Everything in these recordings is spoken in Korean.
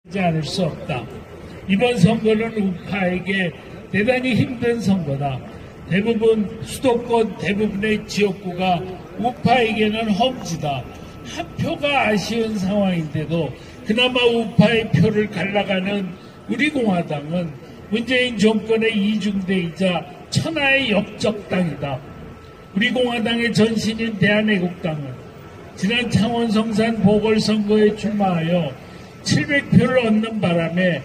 하지 않을 수 없다. 이번 선거는 우파에게 대단히 힘든 선거다. 대부분 수도권 대부분의 지역구가 우파에게는 험지다. 한 표가 아쉬운 상황인데도 그나마 우파의 표를 갈라가는 우리공화당은 문재인 정권의 이중대이자 천하의 역적당이다. 우리공화당의 전신인 대한애국당은 지난 창원 성산 보궐선거에 출마하여 700표를 얻는 바람에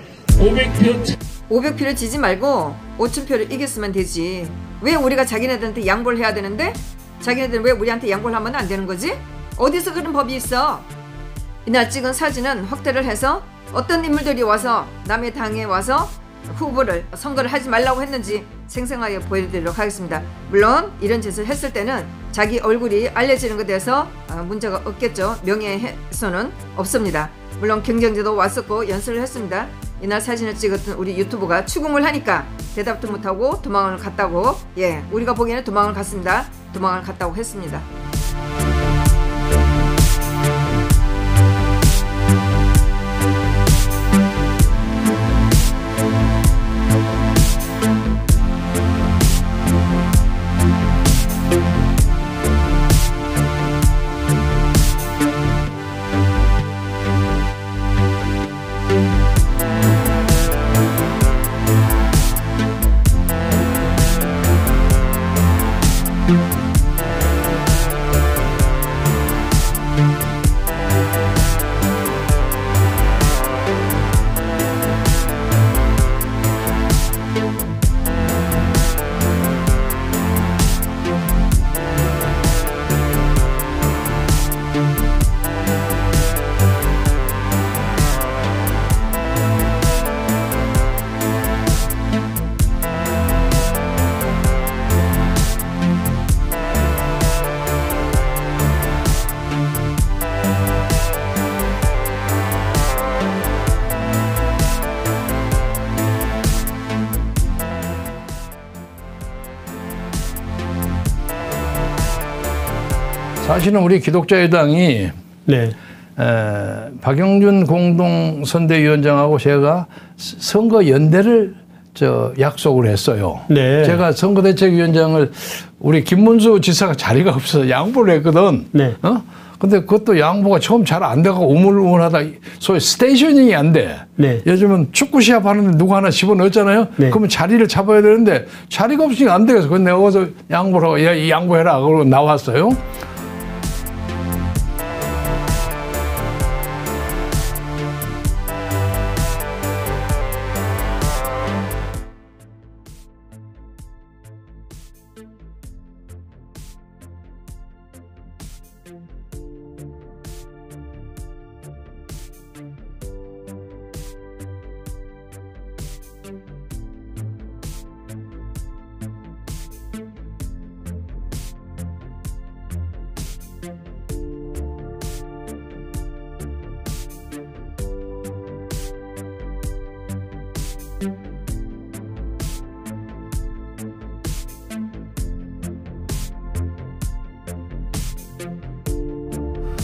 500표를 지지 말고 5000표를 이겼으면 되지. 왜 우리가 자기네들한테 양보를 해야 되는데? 자기네들은 왜 우리한테 양보를 하면 안 되는 거지? 어디서 그런 법이 있어? 이날 찍은 사진은 확대를 해서 어떤 인물들이 와서 남의 당에 와서 선거를 하지 말라고 했는지 생생하게 보여드리도록 하겠습니다. 물론 이런 짓을 했을 때는 자기 얼굴이 알려지는 것에 대해서 문제가 없겠죠. 명예훼손은 없습니다. 물론 경쟁자도 왔었고 연설을 했습니다. 이날 사진을 찍었던 우리 유튜버가 추궁을 하니까 대답도 못하고 도망을 갔다고, 우리가 보기에는 도망을 갔습니다. 도망을 갔다고 했습니다. 사실은 우리 기독자유당이 박영준 공동선대위원장하고 제가 선거 연대를 약속을 했어요. 제가 선거대책위원장을 우리 김문수 지사가 자리가 없어서 양보를 했거든. 근데 그것도 양보가 처음 잘 안 되고 우물우물하다 소위 스테이셔닝이 안 돼. 요즘은 축구 시합 하는데 누구 하나 집어넣었잖아요. 그러면 자리를 잡아야 되는데 자리가 없으니까 안 되겠어. 그래서 내가 어서 양보를 하고 양보해라 그러고 나왔어요.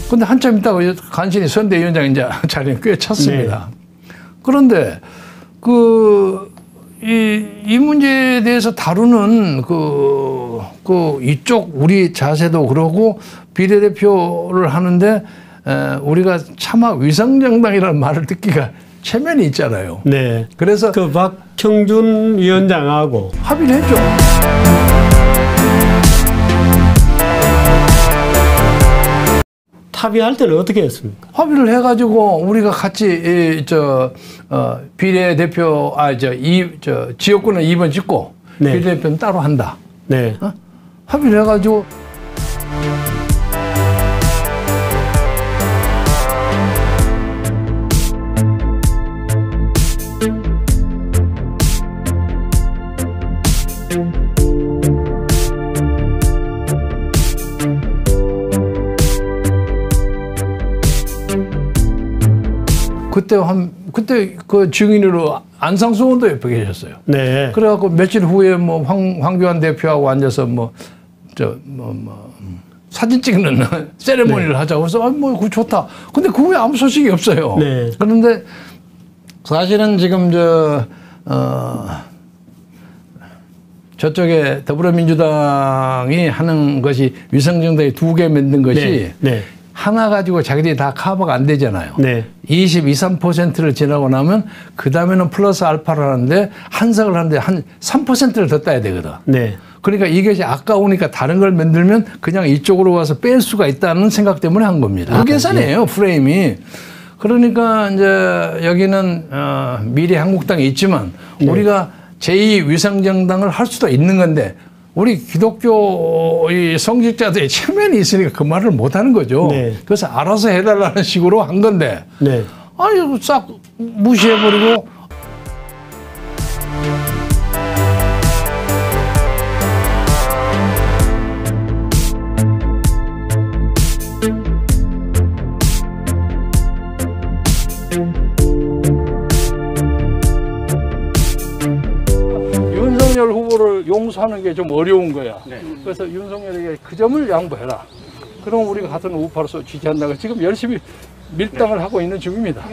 근데 한참 있다가 간신히 선대위원장 이제 자리는 꽤 찼습니다. 그런데 이 문제에 대해서 다루는 이쪽 우리 자세도 그러고 비례대표를 하는데 우리가 차마 위성정당이라는 말을 듣기가 체면이 있잖아요. 그래서 그 박형준 위원장하고 합의를 했죠. 합의할 때는 어떻게 했습니까? 합의를 해가지고 우리가 같이 비례대표 지역구는 2번 짓고 비례대표는 따로 한다. 합의를 해가지고. 그때 그 증인으로 안상수 의원도 옆에 계셨어요. 그래갖고 며칠 후에 뭐 황교안 대표하고 앉아서 사진 찍는 세레모니를 하자고 해서 뭐 그거 좋다. 근데 그 후에 아무 소식이 없어요. 그런데 사실은 지금 저쪽에 더불어민주당이 하는 것이 위성정당이 2개 만든 것이 하나 가지고 자기들이 다 커버가 안 되잖아요. 22, 3%를 지나고 나면 그 다음에는 플러스 알파를 하는데 한석을 하는데 한 3%를 더 따야 되거든. 그러니까 이게 아까우니까 다른 걸 만들면 그냥 이쪽으로 가서 뺄 수가 있다는 생각 때문에 한 겁니다. 그 계산이에요, 프레임이. 그러니까 이제 여기는 미래 한국당이 있지만 우리가 제2 위성정당을 할 수도 있는 건데 우리 기독교 이 성직자들의 체면이 있으니까 그 말을 못 하는 거죠. 그래서 알아서 해달라는 식으로 한 건데 아니 싹 무시해버리고 윤석열 후보를 용서하는 게 좀 어려운 거야. 그래서 윤석열에게 그 점을 양보해라. 그럼 우리가 같은 우파로서 지지한다고 지금 열심히 밀당을 하고 있는 중입니다.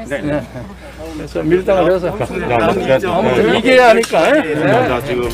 그래서 밀당을 해서 아무튼 이겨야 하니까. 지금